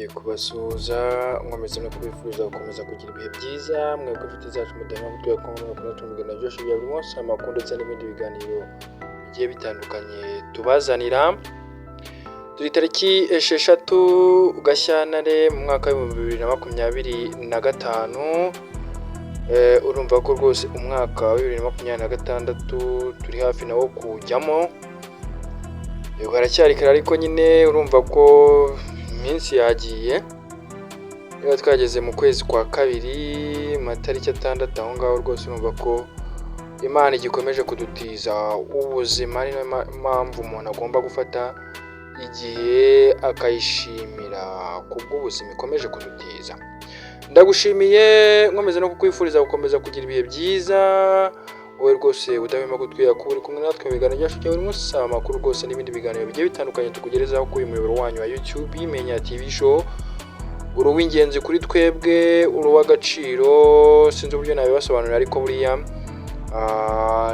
nongeye kubasuhuza nkomeza no kubifuriza gukomeza kugira ibihe byiza mwebwe inshuti zacu mudahema kutwega ko mukunda tumugana byose bya buri munsi amakuru ndetse n'ibindi biganiro bigiye bitandukanye tubazanira. Turi tariki 6 Gashyantare mu mwaka wa 2025. Urumva ko rwose umwaka wa 2026 turi hafi nawo kujyamo. Haracyari kare ariko nyine urumva ko iminsi yagiye. Niba twageze mu kwezi kwa kabiri matariki 6 aho ngaho rwose urumva ko Imana igikomeje kudutiza ubuzima, ni mpamvu umuntu agomba gufata igihe akayishimira kubw'ubuzima ikomeje kudutiza. Ndagushimiye nkomeza no kukwifuriza gukomeza kugira ibihe byiza. Wowe rwose udahwema kutwiga ko uri kumwe natwe mu biganiro byacu bya buri munsi, amakuru rwose n'ibindi biganiro bigiye bitandukanye tukugerezaho kuri umuyoboro wanyu wa YouTube Imenya TV Show. Uri uw'ingenzi kuri twebwe, uri uw'agaciro, sinzi uburyo nabibasobanurira ariko buriya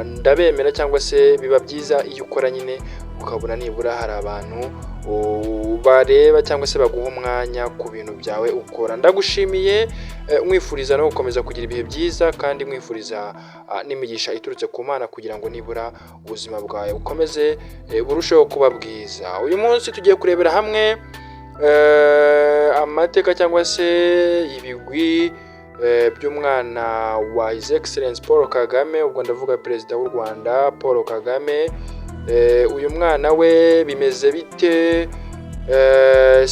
ndabemera cyangwa se biba byiza iyo ukora nyine ukabona nibura hari abantu bareba cyangwa se baguha umwanya ku bintu byawe ukora. Ndagushimiye mwifuriza no gukomeza kugira ibihe byiza kandi mwifuriza n'imigisha iturutse ku Mana kugira ngo nibura ubuzima bwawe bukomeze burusheho kuba bwiza. Uyu munsi tugiye kurebera hamwe amateka cyangwa se ibigwi by'umwana wa His Excellence Paul Kagame, ubwo ndavuga perezida w'u Rwanda Paul Kagame. Uyu mwana we bimeze bite,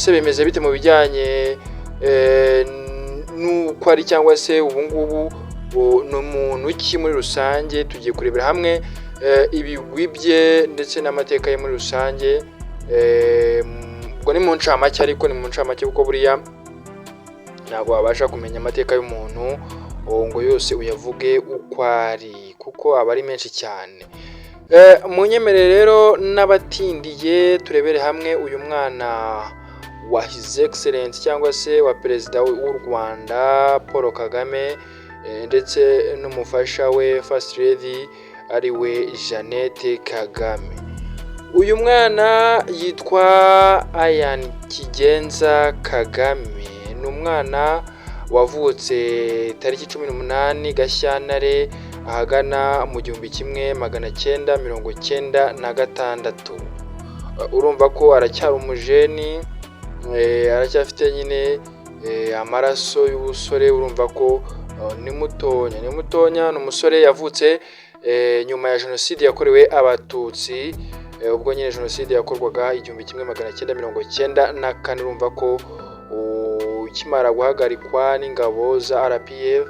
bimeze bite mu bijyanye n'uko ari cyangwa se ubu ngubu n'umuntu ki muri rusange. Tugiye kurebera hamwe ibigwi bye ndetse n'amateka ye muri rusange. Ubwo ni mu ncamake, ariko ni mu ncamake kuko buriya ntabwo wabasha kumenya amateka y'umuntu ngo yose uyavuge uko ari, kuko aba ari menshi cyane. Munyemerere rero n'abatindiye turebere hamwe uyu mwana wa His Excellence cyangwa se wa perezida w'u Rwanda Paul Kagame ndetse n'umufasha we First Lady ari we Jeannette Kagame. Uyu mwana yitwa Ian Kigenza Kagame, ni umwana wavutse tariki 18 Gashyantare ahagana mu 1996. Urumva ko aracyari umujeni, aracyafite nyine amaraso y'ubusore. Urumva ko ni mutonya, ni umusore yavutse nyuma ya jenoside yakorewe abatutsi, ubwo nyine jenoside yakorwaga 1994. Urumva ko ukimara guhagarikwa n'ingabo za RPF,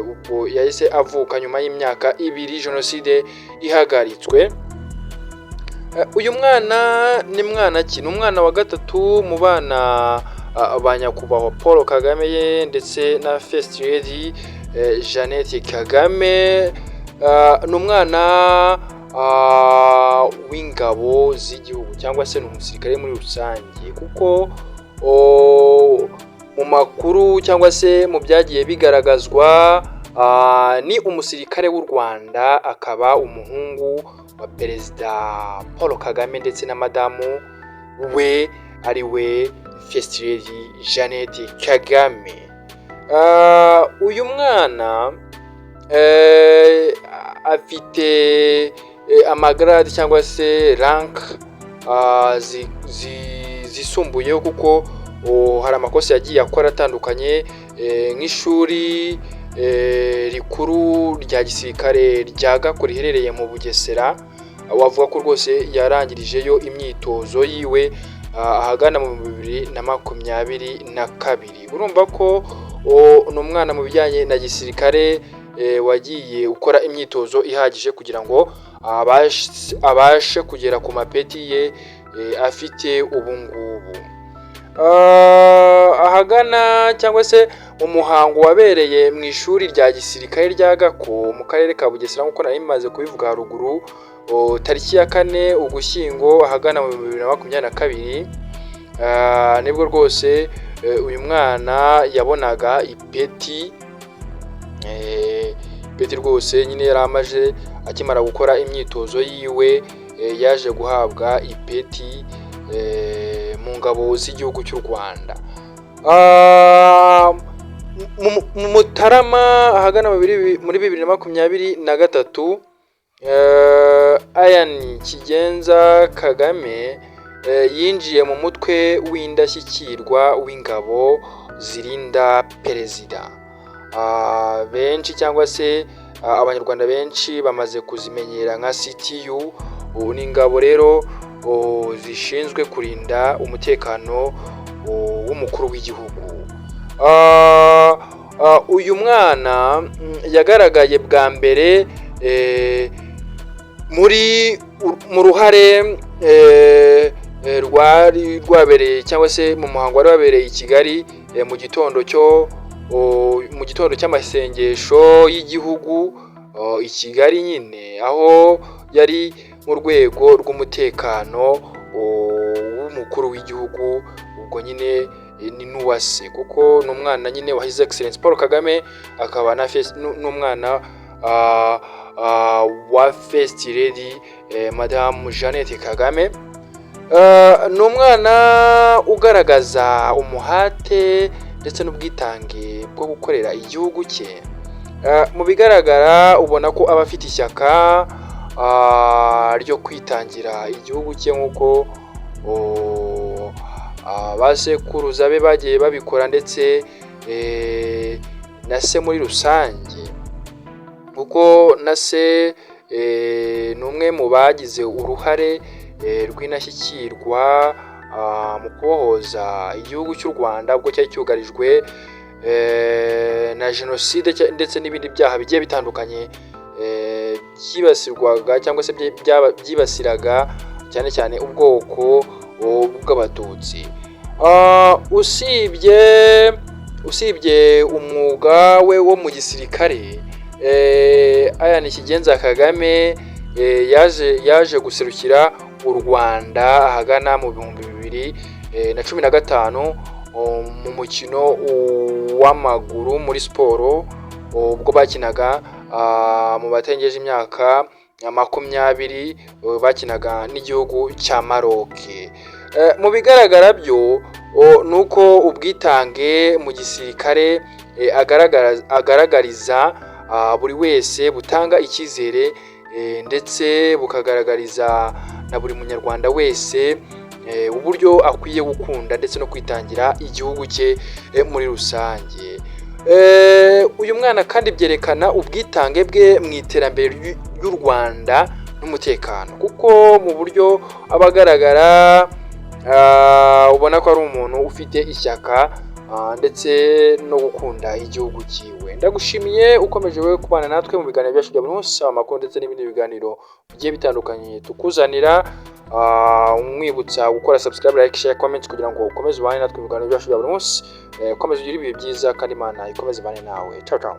ubwo yahise avuka nyuma y'imyaka 2 jenoside ihagaritswe. Uyu mwana ni mwana ki? Ni umwana wa gatatu mu bana ba nyakubahwa Paul Kagame ndetse na First Lady Jeannette Kagame. Ni umwana w'ingabo z'igihugu cyangwa se ni umusirikare muri rusange, kuko mu makuru cyangwa se mu byagiye bigaragazwa ni umusirikare w'u Rwanda, akaba umuhungu wa perezida Paul Kagame ndetse na madamu we ari we First Lady Jeannette Kagame. Uyu mwana afite amagrade cyangwa se rank zisumbuyeho, kuko hari amakosa yagiye akora atandukanye nk'ishuri rikuru rya gisirikare rya Gako riherereye mu Bugesera. Wavuga ko rwose yarangirijeyo imyitozo yiwe ahagana mu 2022. Urumva ko ni umwana mu bijyanye na gisirikare wagiye ukora imyitozo ihagije kugira ngo abashe kugera ku mapeti ye afite ubu ngubu. Ahagana cyangwa se umuhango wabereye mu ishuri rya gisirikare rya Gako mu karere ka Bugesera, nk'uko nari maze kubivuga haruguru, tariki ya 4 Ugushyingo ahagana mu 2022. Nibwo rwose uyu mwana yabonaga ipeti rwose nyine yari amaje akimara gukora imyitozo yiwe, yaje guhabwa ipeti mu ngabo z'igihugu cy'u Rwanda. Mu Mutarama ahagana muri 2023 Ian Kigenza Kagame yinjiye mu mutwe w'indashyikirwa w'ingabo zirinda perezida. Benshi cyangwa se abanyarwanda benshi bamaze kuzimenyera nka CTU. Ni ingabo rero zishinzwe kurinda umutekano w'umukuru w'igihugu. Uyu mwana yagaragaye bwa mbere mu ruhare rwari rwabereye cyangwa se mu muhango wari wabereye i Kigali mu gitondo cy'amasengesho y'igihugu i Kigali nyine, aho yari mu rwego rw'umutekano w'umukuru w'igihugu. Ubwo nyine ni n'uwase kuko n'umwana nyine wa His Excellence Paul Kagame, akaba n'umwana wa First Lady Madame Jeannette Kagame. Ni umwana ugaragaza umuhate ndetse n'ubwitange bwo gukorera igihugu cye. Mu bigaragara ubona ko aba afite ishyaka ryo kwitangira igihugu cye nk'uko abasekuruza be bagiye babikora, ndetse na se muri rusange, kuko na se ni umwe mu bagize uruhare rw'indashyikirwa mu kubohoza igihugu cy'u Rwanda ubwo cyari cyugarijwe na jenoside ndetse n'ibindi byaha bigiye bitandukanye byibasirwaga cyangwa se byibasiraga cyane cyane ubwoko bw'Abatutsi. Usibye umwuga we wo mu gisirikare, Ian Kigenza Kagame yaje guserukira u Rwanda ahagana mu 2015 mu mukino w'amaguru muri siporo, ubwo bakinaga mu batengeje imyaka 20 bakinaga n'igihugu cya Maroc. Mu bigaragara byo nuko ubwitange mu gisirikare agaragariza buri wese butanga icyizere, ndetse bukagaragariza na buri munyarwanda wese uburyo akwiye gukunda ndetse no kwitangira igihugu cye muri rusange. Uyu mwana kandi byerekana ubwitange bwe mu iterambere ry'u Rwanda n'umutekano, kuko mu buryo abagaragara ubona ko ari umuntu ufite ishyaka ndetse no gukunda igihugu cyiwe. Ndagushimiye ukomeje we kubana natwe mu biganiro byacu bya buri munsi, amakuru ndetse n'ibindi biganiro bigiye bitandukanye tukuzanira. Umwibutsa gukora subscribe, like, share, comment kugira ngo ukomeze ubane natwe mu biganiro byacu bya buri munsi. Ukomeze ugire ibihe byiza kandi Imana ikomeze ibane nawe. Ciao ciao.